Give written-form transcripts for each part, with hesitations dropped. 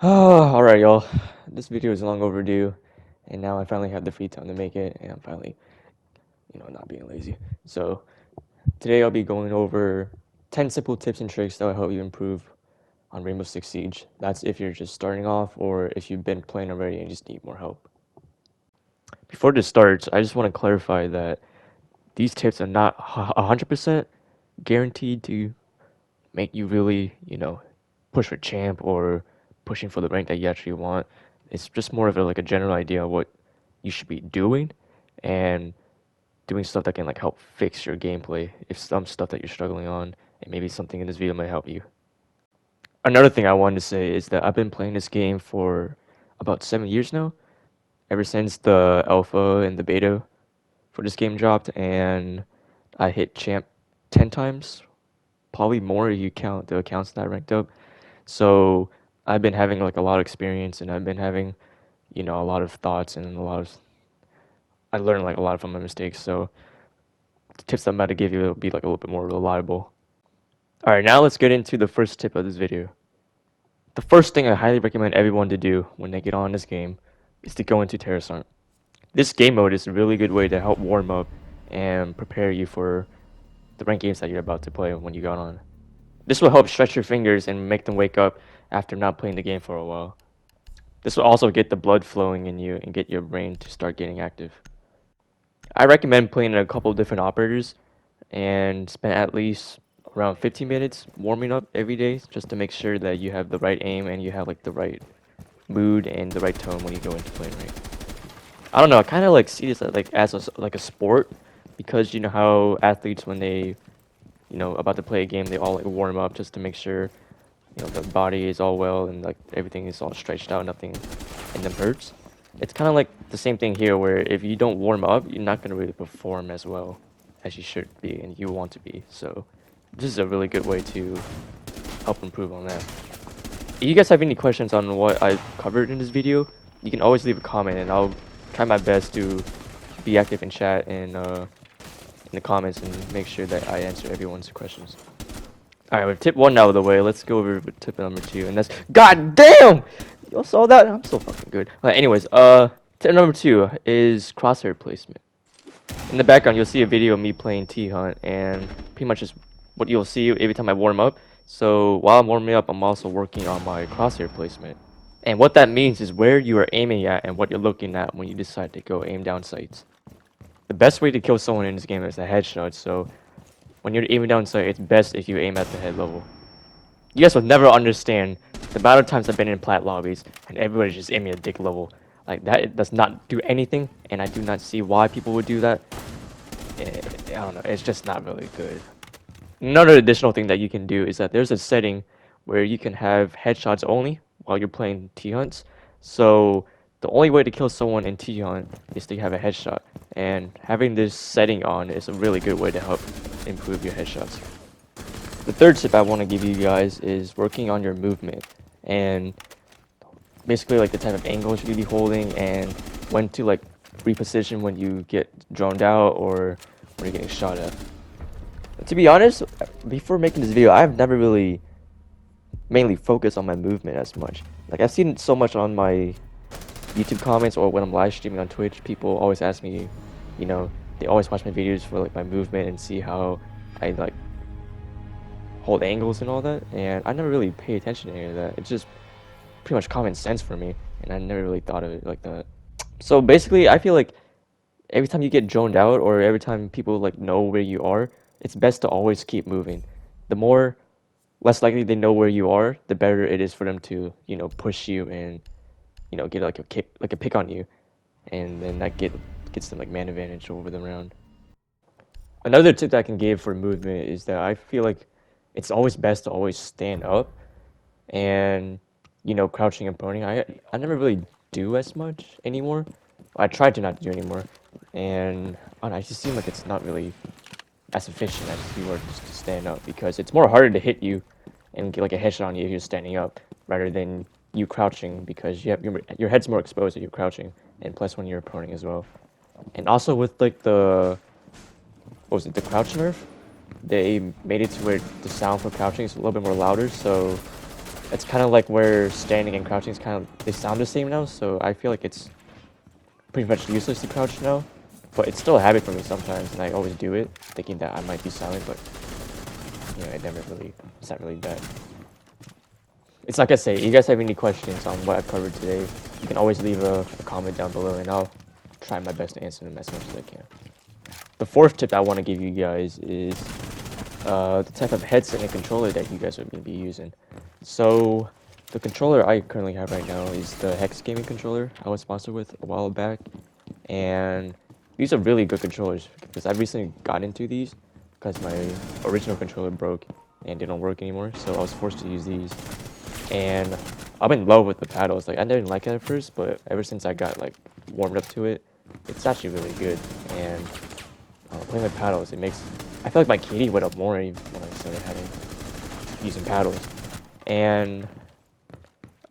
Alright, y'all. This video is long overdue, and now I finally have the free time to make it, and I'm finally, not being lazy. So, today I'll be going over 10 simple tips and tricks that will help you improve on Rainbow Six Siege. That's if you're just starting off, or if you've been playing already and just need more help. Before this starts, I just want to clarify that these tips are not 100% guaranteed to make you really, push for champ or pushing for the rank that you actually want. It's just more of a general idea of what you should be doing and doing stuff that can help fix your gameplay if some stuff that you're struggling on, and maybe something in this video might help you. Another thing I wanted to say is that I've been playing this game for about 7 years now, ever since the alpha and the beta for this game dropped, and I hit champ 10 times, probably more if you count the accounts that I ranked up. So I've been having a lot of experience, and I've been having, a lot of thoughts and I learned a lot from my mistakes. So the tips I'm about to give you will be a little bit more reliable. All right, now let's get into the first tip of this video. The first thing I highly recommend everyone to do when they get on this game is to go into Terrasant. This game mode is a really good way to help warm up and prepare you for the ranked games that you're about to play when you got on. This will help stretch your fingers and make them wake up after not playing the game for a while. This will also get the blood flowing in you and get your brain to start getting active. I recommend playing a couple different operators and spend at least around 15 minutes warming up every day just to make sure that you have the right aim and you have the right mood and the right tone when you go into playing rank. I don't know, I kind of see this as a sport, because you know how athletes, when they about to play a game, they all warm up just to make sure the body is all well and everything is all stretched out, nothing in them hurts. It's kind of the same thing here, where if you don't warm up, you're not going to really perform as well as you should be and you want to be. So this is a really good way to help improve on that. If you guys have any questions on what I covered in this video, you can always leave a comment, and I'll try my best to be active in chat and in the comments and make sure that I answer everyone's questions. Alright, with tip 1 out of the way, let's go over with tip number 2, and that's... God damn! Y'all saw that? I'm so fucking good. Anyways, tip number 2 is Crosshair Placement. In the background, you'll see a video of me playing T-Hunt, and pretty much just what you'll see every time I warm up. So, while I'm warming up, I'm also working on my Crosshair Placement. And what that means is where you are aiming at and what you're looking at when you decide to go aim down sights. The best way to kill someone in this game is a headshot, so when you're aiming down sight, it's best if you aim at the head level. You guys will never understand the amount of times I've been in plat lobbies and everybody's just aiming at dick level. That it does not do anything, and I do not see why people would do that. I don't know, it's just not really good. Another additional thing that you can do is that there's a setting where you can have headshots only while you're playing T-Hunts. So the only way to kill someone in T-Hunt is to have a headshot, and having this setting on is a really good way to help improve your headshots. The third tip I want to give you guys is working on your movement, and basically the type of angles you should be holding and when to reposition when you get droned out or when you're getting shot at. To be honest, before making this video, I've never really mainly focused on my movement as much. I've seen so much on my YouTube comments or when I'm live streaming on Twitch, people always ask me, they always watch my videos for my movement and see how I hold angles and all that, and I never really pay attention to any of that. It's just pretty much common sense for me, and I never really thought of it like that. So basically, I feel every time you get droned out or every time people know where you are, it's best to always keep moving. The less likely they know where you are, the better it is for them to push you and get a pick on you, and then that gets them man advantage over the round. Another tip that I can give for movement is that I feel it's always best to always stand up, and crouching and proning. I never really do as much anymore. I tried to not do anymore, and I don't know, it just seems it's not really as efficient as if you were just to stand up, because it's more harder to hit you and get a headshot on you if you're standing up rather than you crouching, because you have your head's more exposed if you're crouching, and plus when you're proning as well. And also with the crouch nerf, they made it to where the sound for crouching is a little bit more louder, so it's kind of like where standing and crouching is kind of, they sound the same now, so I feel like it's pretty much useless to crouch now. But it's still a habit for me sometimes, and I always do it, thinking that I might be silent, but you know, it's not really that. It's like I say, if you guys have any questions on what I've covered today, you can always leave a comment down below, and I'll try my best to answer them as much as I can. The fourth tip I want to give you guys is the type of headset and controller that you guys are going to be using. So the controller I currently have right now is the Hex gaming controller I was sponsored with a while back, and these are really good controllers because I recently got into these because my original controller broke and didn't work anymore, so I was forced to use these. And I'm in love with the paddles. Like, I didn't like it at first, but ever since I got like warmed up to it, it's actually really good. And playing with paddles, I feel like my KD went up more when I started using paddles. And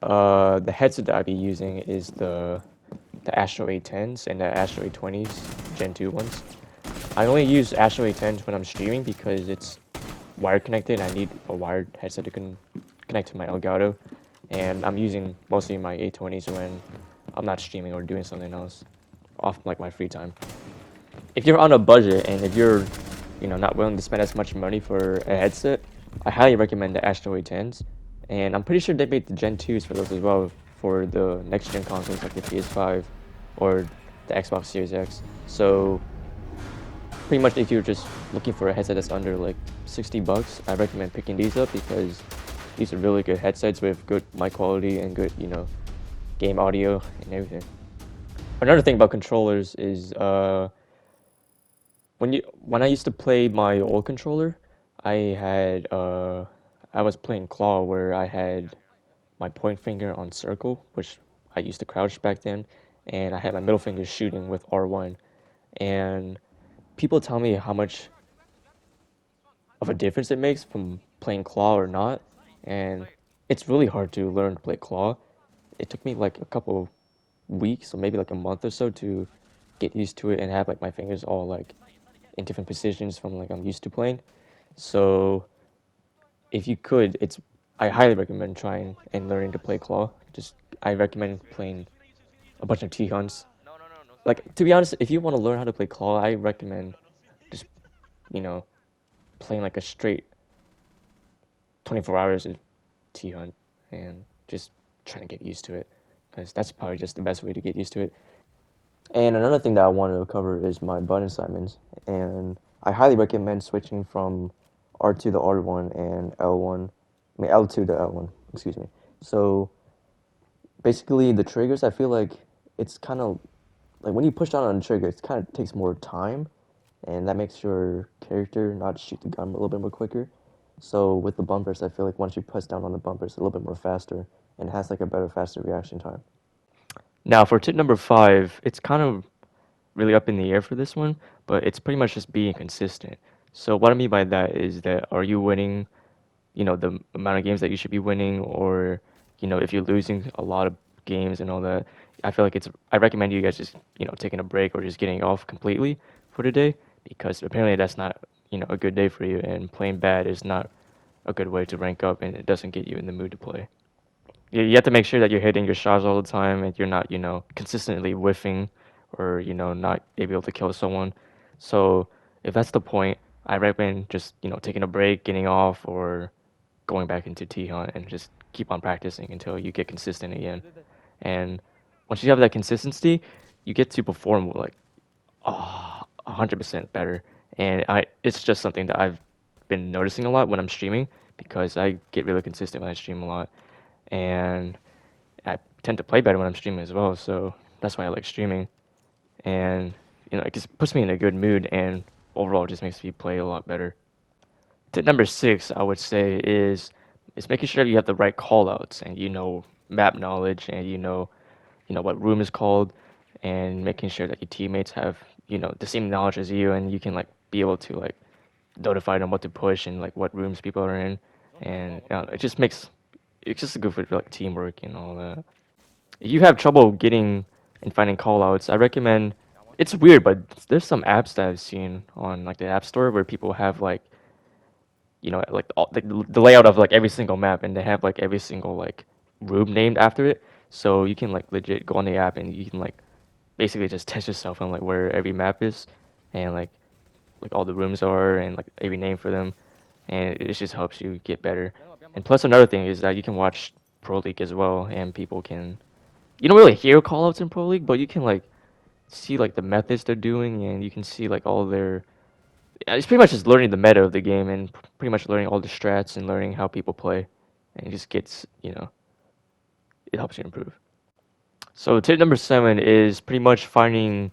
the headset that I'll be using is the Astro A10s and the Astro A20s, Gen 2 ones. I only use Astro A10s when I'm streaming because it's wired connected. I need a wired headset to connect to my Elgato, and I'm using mostly my A20s when I'm not streaming or doing something else off like my free time. If you're on a budget and if you're, you know, not willing to spend as much money for a headset, I highly recommend the Astro A10s. And I'm pretty sure they made the Gen 2s for those as well for the next gen consoles like the PS5 or the Xbox Series X. So pretty much if you're just looking for a headset that's under like 60 bucks, I recommend picking these up because these are really good headsets with good mic quality and good, you know, game audio and everything. Another thing about controllers is when I used to play my old controller, I was playing claw where I had my point finger on circle, which I used to crouch back then, and I had my middle finger shooting with R1. And people tell me how much of a difference it makes from playing claw or not, and it's really hard to learn to play claw. It took me like a couple weeks or maybe like a month or so to get used to it and have like my fingers all like in different positions from like I'm used to playing. So if you could, I highly recommend trying and learning to play claw. I recommend playing a bunch of T hunts. Like, to be honest, if you want to learn how to play claw, I recommend just, you know, playing like a straight 24 hours of T hunt and just trying to get used to it, because that's probably just the best way to get used to it. And another thing that I wanted to cover is my button assignments, and I highly recommend switching from R2 to R1 and L2 to L1, excuse me. So basically the triggers, I feel like it's kind of like when you push down on the trigger, it kind of takes more time, and that makes your character not shoot the gun a little bit more quicker. So with the bumpers, I feel like once you press down on the bumpers, it's a little bit more faster and has like a better, faster reaction time. Now for tip number 5, it's kind of really up in the air for this one, but it's pretty much just being consistent. So what I mean by that is that are you winning, you know, the amount of games that you should be winning, or, you know, if you're losing a lot of games and all that, I feel like I recommend you guys just, you know, taking a break or just getting off completely for the day, because apparently that's not, you know, a good day for you, and playing bad is not a good way to rank up, and it doesn't get you in the mood to play. You have to make sure that you're hitting your shots all the time and you're not, you know, consistently whiffing or, you know, not able to kill someone. So if that's the point, I recommend just, you know, taking a break, getting off, or going back into T hunt and just keep on practicing until you get consistent again. And once you have that consistency, you get to perform like 100% better. And it's just something that I've been noticing a lot when I'm streaming, because I get really consistent when I stream a lot, and I tend to play better when I'm streaming as well. So that's why I like streaming, and you know, it just puts me in a good mood, and overall just makes me play a lot better. Tip number 6, I would say, is making sure you have the right callouts and you know map knowledge, and you know what room is called, and making sure that your teammates have, you know, the same knowledge as you, and you can like be able to like notify them what to push and like what rooms people are in, and you know, it's just good for like teamwork and all that. If you have trouble getting and finding callouts, I recommend. It's weird, but there's some apps that I've seen on like the App Store where people have like you know, like the layout of like every single map, and they have like every single like room named after it. So you can like legit go on the app and you can like basically just test yourself on like where every map is, and like all the rooms are, and like every name for them, and it just helps you get better. And plus another thing is that you can watch Pro League as well, and people can, you don't really hear callouts in Pro League, but you can like see like the methods they're doing, and you can see like all their. It's pretty much just learning the meta of the game, and pretty much learning all the strats and learning how people play, and it just gets, you know, it helps you improve. So tip number 7 is pretty much finding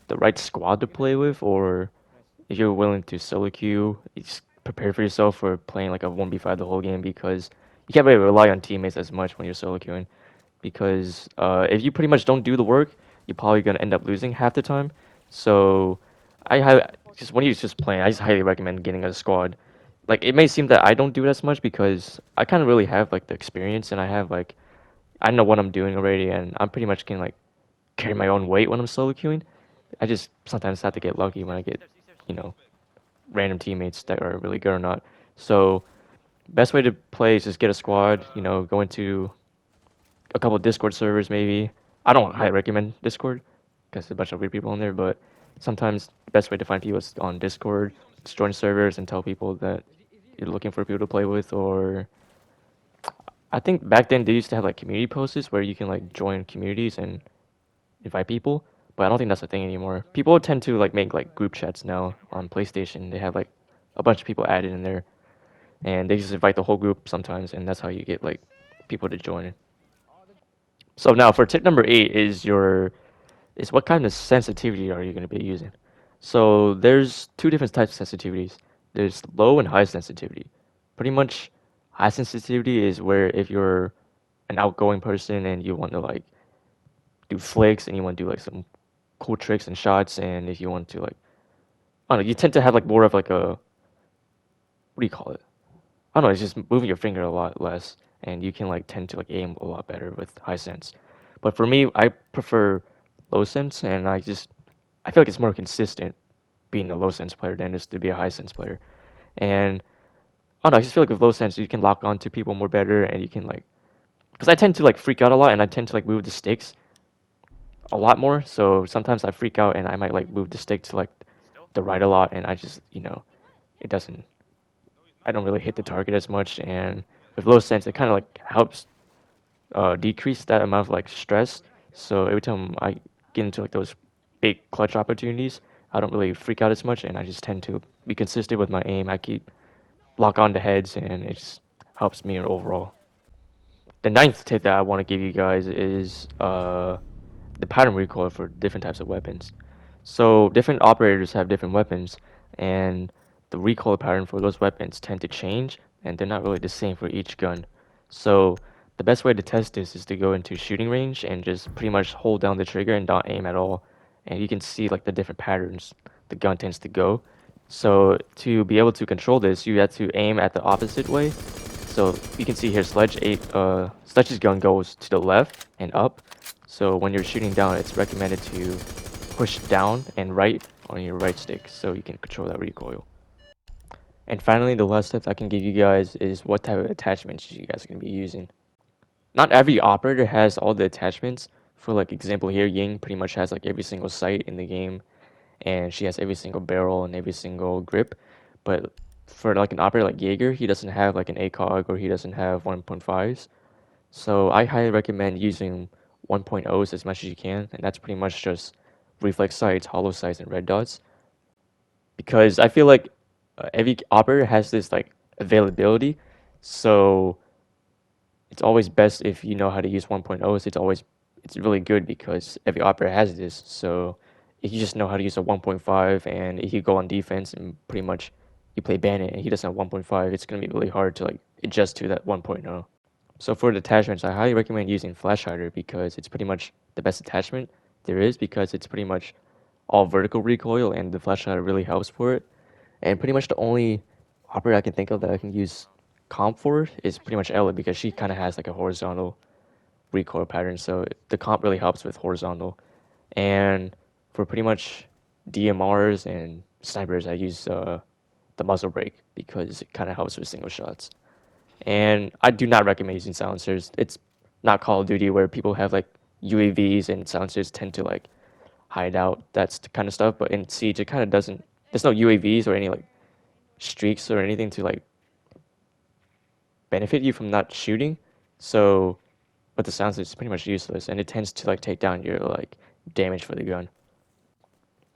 the right squad to play with, or if you're willing to solo queue, just prepare for yourself for playing like a 1v5 the whole game, because you can't really rely on teammates as much when you're solo queuing. Because if you pretty much don't do the work, you're probably gonna end up losing half the time. So just when you're just playing, I just highly recommend getting a squad. Like it may seem that I don't do it as much because I kind of really have like the experience, and I have like I know what I'm doing already, and I'm pretty much can like carry my own weight when I'm solo queuing. I just sometimes have to get lucky when I get, you know, random teammates that are really good or not. So best way to play is just get a squad. You know, go into a couple of Discord servers maybe. I don't highly recommend Discord because there's a bunch of weird people in there, but sometimes the best way to find people is on Discord. Just join servers and tell people that you're looking for people to play with. Or I think back then they used to have like community posts where you can like join communities and invite people, but I don't think that's a thing anymore. People tend to like make like group chats now on PlayStation. They have like a bunch of people added in there, and they just invite the whole group sometimes, and that's how you get like people to join. So now for tip number 8 is what kind of sensitivity are you going to be using? So there's two different types of sensitivities. There's low and high sensitivity. Pretty much high sensitivity is where if you're an outgoing person and you want to like do flicks and you want to do like some cool tricks and shots, and if you want to like, I don't know, you tend to have like more of like a, what do you call it? I don't know, it's just moving your finger a lot less, and you can like tend to like aim a lot better with high sense. But for me, I prefer low sense, and I feel like it's more consistent being a low sense player than just to be a high sense player. And I don't know, I just feel like with low sense you can lock on to people more better, and you can like, because I tend to like freak out a lot, and I tend to like move the sticks a lot more. So sometimes I freak out and I might like move the stick to like the right a lot, and I just, you know, it doesn't, I don't really hit the target as much. And with low sense, it kind of like helps decrease that amount of like stress. So every time I get into like those big clutch opportunities, I don't really freak out as much, and I just tend to be consistent with my aim. I keep lock on the heads, and it just helps me overall. The ninth tip that I want to give you guys is the pattern recoil for different types of weapons. So different operators have different weapons, and the recoil pattern for those weapons tend to change, and they're not really the same for each gun. So the best way to test this is to go into shooting range and just pretty much hold down the trigger and not aim at all, and you can see like the different patterns the gun tends to go. So to be able to control this, you have to aim at the opposite way. So you can see here, Sledge's gun goes to the left and up. So when you're shooting down, it's recommended to push down and right on your right stick so you can control that recoil. And finally, the last tip I can give you guys is what type of attachments you guys are going to be using. Not every operator has all the attachments. For like example here, Ying pretty much has like every single sight in the game, and she has every single barrel and every single grip. But for like an operator like Jaeger, he doesn't have like an ACOG, or he doesn't have 1.5s. So I highly recommend using 1.0s as much as you can, and that's pretty much just reflex sights, hollow sights, and red dots. Because I feel like every operator has this like availability, so it's always best if you know how to use 1.0s. It's really good because every operator has this. So if you just know how to use a 1.5, and if you go on defense and pretty much you play Bandit and he doesn't have 1.5, it's gonna be really hard to like adjust to that 1.0. So for the attachments, I highly recommend using Flash Hider because it's pretty much the best attachment there is, because it's pretty much all vertical recoil, and the Flash Hider really helps for it. And pretty much the only operator I can think of that I can use comp for is pretty much Ella, because she kind of has like a horizontal recoil pattern, so the comp really helps with horizontal. And for pretty much DMRs and snipers, I use the the muzzle brake because it kind of helps with single shots. And I do not recommend using silencers. It's not Call of Duty where people have like UAVs and silencers tend to like hide out that's the kind of stuff. But in Siege, it kind of doesn't. There's no UAVs or any like streaks or anything to like benefit you from not shooting. So, but the silencer is pretty much useless, and it tends to like take down your like damage for the gun.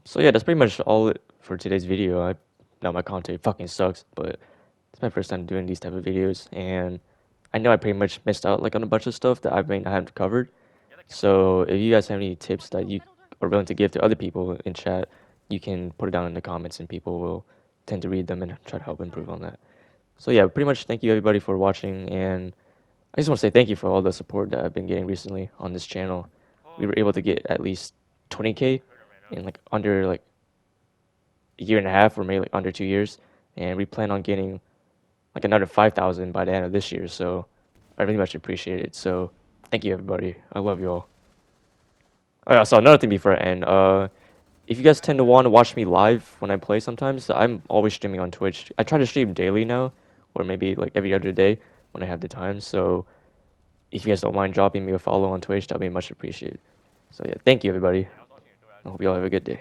So yeah, that's pretty much all for today's video. I know my content fucking sucks, but it's my first time doing these type of videos, and I know I pretty much missed out like on a bunch of stuff that I haven't covered. So if you guys have any tips that you are willing to give to other people in chat, you can put it down in the comments, and people will tend to read them and try to help improve on that. So yeah, pretty much thank you everybody for watching, and I just want to say thank you for all the support that I've been getting recently on this channel. We were able to get at least 20K in like under like a year and a half, or maybe like under 2 years, and we plan on getting like another 5,000 by the end of this year. So I really much appreciate it. So thank you everybody. I love you all. Oh yeah, so another thing before I end, if you guys tend to want to watch me live when I play sometimes, I'm always streaming on Twitch. I try to stream daily now, or maybe like every other day when I have the time. So if you guys don't mind dropping me a follow on Twitch, that'd be much appreciated. So yeah, thank you everybody. I hope you all have a good day.